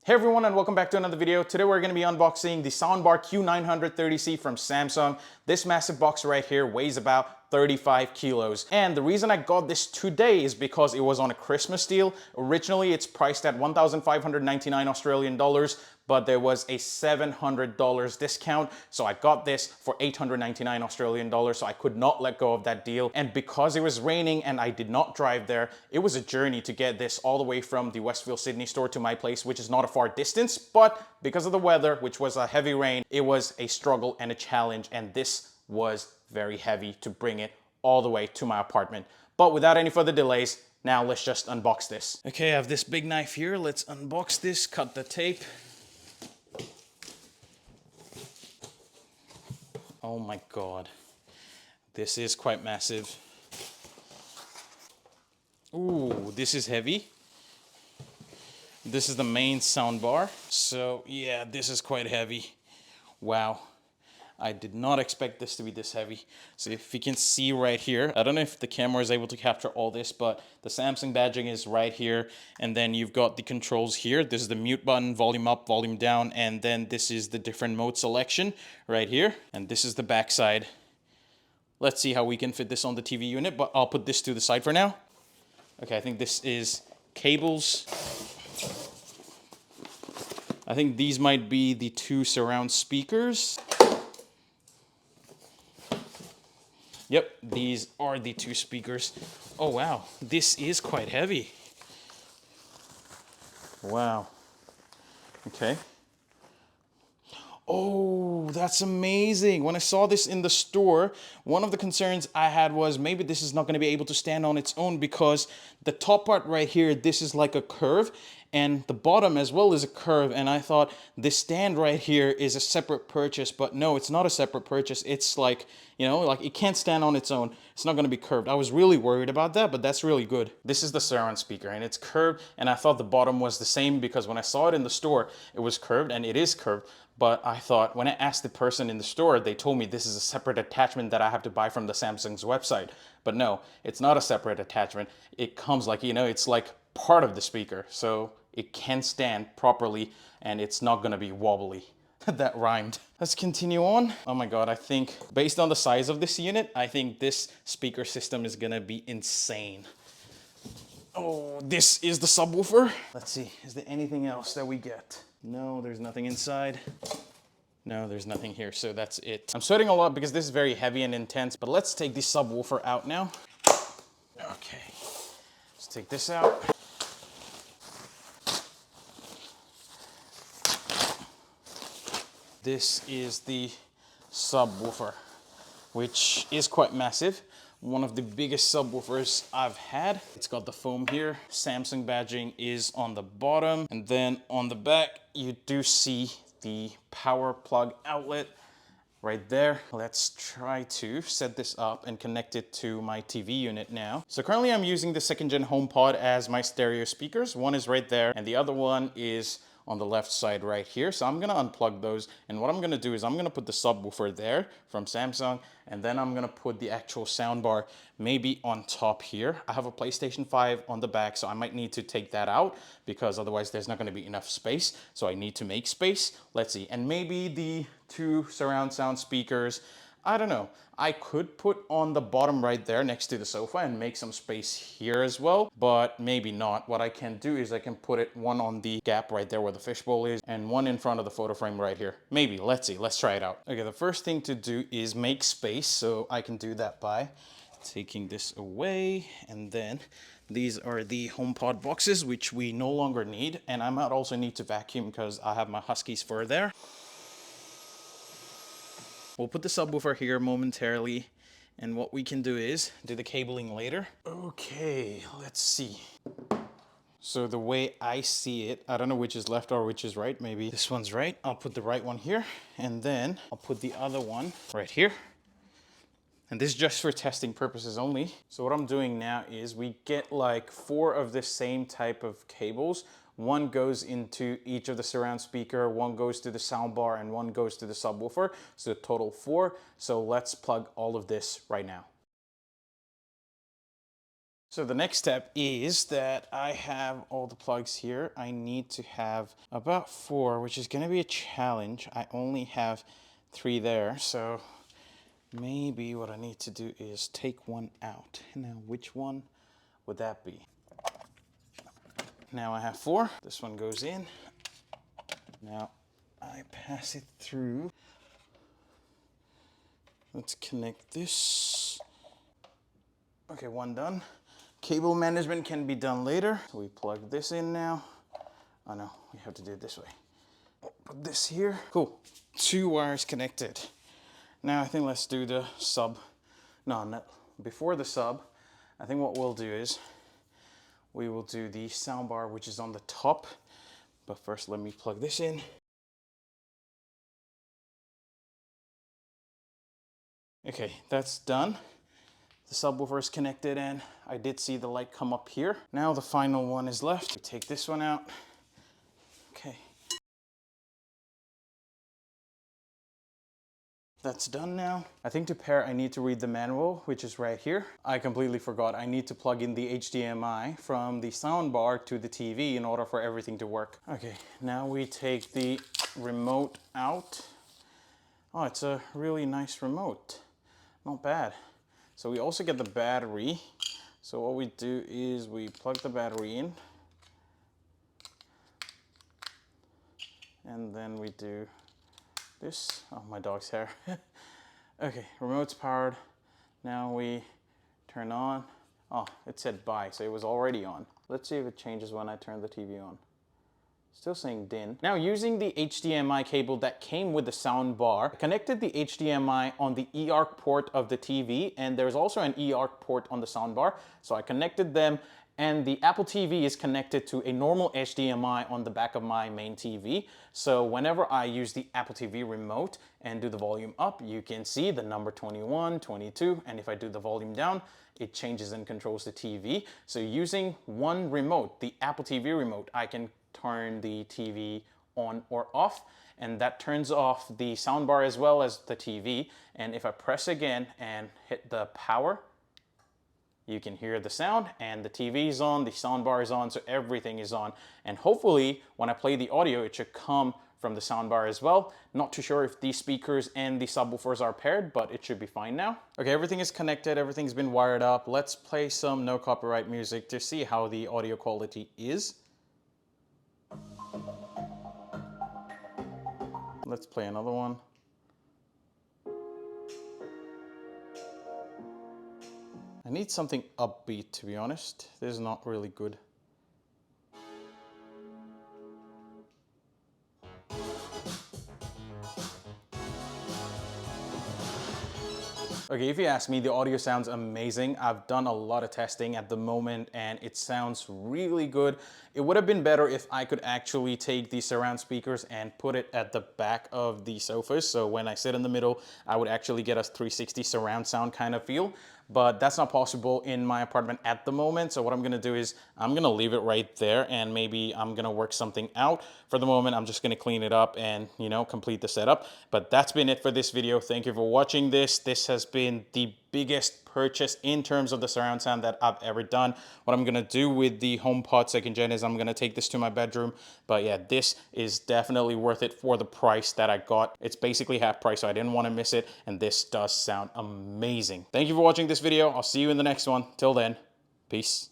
Hey everyone, and welcome back to another video. Today we're going to be unboxing the Soundbar Q930C from Samsung. This massive box right here weighs about 35 kilos. And the reason I got this today is because it was on a Christmas deal. Originally it's priced at 1,599 Australian dollars, but there was a $700 discount. So I got this for 899 Australian dollars. So I could not let go of that deal. And because it was raining and I did not drive there, it was a journey to get this all the way from the Westfield Sydney store to my place, which is not a far distance, but because of the weather, which was a heavy rain, it was a struggle and a challenge. And this was very heavy to bring it all the way to my apartment. But without any further delays, now let's just unbox this. Okay, I have this big knife here. Let's unbox this, cut the tape. Oh my God, this is quite massive. Ooh, this is heavy. This is the main sound bar. So yeah, this is quite heavy. Wow. I did not expect this to be this heavy. So if you can see right here, I don't know if the camera is able to capture all this, but the Samsung badging is right here. And then you've got the controls here. This is the mute button, volume up, volume down. And then this is the different mode selection right here. And this is the back side. Let's see how we can fit this on the TV unit, but I'll put this to the side for now. Okay, I think this is cables. I think these might be the two surround speakers. Yep, these are the two speakers. Oh wow, this is quite heavy. Wow. Okay. Oh, that's amazing. When I saw this in the store, one of the concerns I had was maybe this is not going to be able to stand on its own because the top part right here, this is like a curve, and the bottom as well is a curve. And I thought this stand right here is a separate purchase, but no, it's not a separate purchase. It's like, you know, like it can't stand on its own. It's not going to be curved. I was really worried about that, but that's really good. This is the surround speaker and it's curved, and I thought the bottom was the same because when I saw it in the store, it was curved, and it is curved. But I thought when I asked the person in the store, they told me this is a separate attachment that I have to buy from the Samsung's website. But no, it's not a separate attachment. It comes like, you know, it's like part of the speaker. So it can stand properly and it's not gonna be wobbly. That rhymed. Let's continue on. Oh my God, I think based on the size of this unit, I think this speaker system is gonna be insane. Oh, this is the subwoofer. Let's see, is there anything else that we get? No, there's nothing inside. No, there's nothing here, so that's it. I'm sweating a lot because this is very heavy and intense, but let's take the subwoofer out now. Okay, let's take this out. This is the subwoofer, which is quite massive. One of the biggest subwoofers I've had. It's got the foam here. Samsung badging is on the bottom. And then on the back, you do see the power plug outlet right there. Let's try to set this up and connect it to my TV unit now. So currently I'm using the 2nd gen HomePod as my stereo speakers. One is right there and the other one is on the left side right here. So I'm gonna unplug those, and what I'm gonna do is I'm gonna put the subwoofer there from Samsung, and then I'm gonna put the actual soundbar maybe on top here. I have a PlayStation 5 on the back, so I might need to take that out because otherwise there's not gonna be enough space. So I need to make space. Let's see, and maybe the two surround sound speakers, I don't know. I could put on the bottom right there next to the sofa and make some space here as well, but maybe not. What I can do is I can put it one on the gap right there where the fishbowl is and one in front of the photo frame right here. Maybe, let's see, let's try it out. Okay, the first thing to do is make space, so I can do that by taking this away, and then these are the HomePod boxes, which we no longer need, and I might also need to vacuum because I have my Huskies fur there. We'll put the subwoofer here momentarily, and what we can do is do the cabling later. Okay, let's see. So the way I see it, I don't know which is left or which is right. Maybe this one's right. I'll put the right one here, and then I'll put the other one right here. And this is just for testing purposes only. So what I'm doing now is we get like 4 of the same type of cables. One goes into each of the surround speaker, one goes to the soundbar, and one goes to the subwoofer. So total 4. So let's plug all of this right now. So the next step is that I have all the plugs here. I need to have about 4, which is gonna be a challenge. I only have 3 there, so maybe what I need to do is take one out. Now, which one would that be? Now I have 4. This one goes in. Now I pass it through. Let's connect this. Okay, one done. Cable management can be done later. So we plug this in now. Oh no, we have to do it this way. Put this here. Cool. 2 wires connected. Now I think let's do the sub. No, not before the sub. I think what we'll do is we will do the soundbar, which is on the top. But first, let me plug this in. Okay, that's done. The subwoofer is connected and I did see the light come up here. Now the final one is left. Take this one out. Okay. That's done now. I think to pair, I need to read the manual, which is right here. I completely forgot. I need to plug in the HDMI from the soundbar to the TV in order for everything to work. Okay, now we take the remote out. Oh, it's a really nice remote. Not bad. So we also get the battery. So what we do is we plug the battery in. And then we do this. Oh, my dog's hair. Okay, remote's powered. Now we turn on. Oh, it said bye, so it was already on. Let's see if it changes when I turn the TV on. Still saying DIN. Now using the HDMI cable that came with the sound bar, I connected the HDMI on the eARC port of the TV, and there's also an eARC port on the sound bar. So I connected them, and the Apple TV is connected to a normal HDMI on the back of my main TV. So whenever I use the Apple TV remote and do the volume up, you can see the number 21, 22, and if I do the volume down, it changes and controls the TV. So using one remote, the Apple TV remote, I can turn the TV on or off, and that turns off the soundbar as well as the TV. And if I press again and hit the power, you can hear the sound, and the TV is on, the soundbar is on, so everything is on. And hopefully when I play the audio, it should come from the soundbar as well. Not too sure if these speakers and the subwoofers are paired, but it should be fine now. Okay, everything is connected, everything's been wired up. Let's play some no copyright music to see how the audio quality is. Let's play another one. I need something upbeat, to be honest. This is not really good. Okay, if you ask me, the audio sounds amazing. I've done a lot of testing at the moment and it sounds really good. It would have been better if I could actually take these surround speakers and put it at the back of the sofas. So when I sit in the middle, I would actually get a 360 surround sound kind of feel. But that's not possible in my apartment at the moment. So what I'm gonna do is I'm gonna leave it right there, and maybe I'm gonna work something out. For the moment, I'm just gonna clean it up and, you know, complete the setup. But that's been it for this video. Thank you for watching this. This has been the biggest purchase in terms of the surround sound that I've ever done. What I'm gonna do with the HomePod 2nd Gen is I'm gonna take this to my bedroom. But yeah, this is definitely worth it for the price that I got. It's basically half price, so I didn't wanna miss it. And this does sound amazing. Thank you for watching this video. I'll see you in the next one. Till then, peace.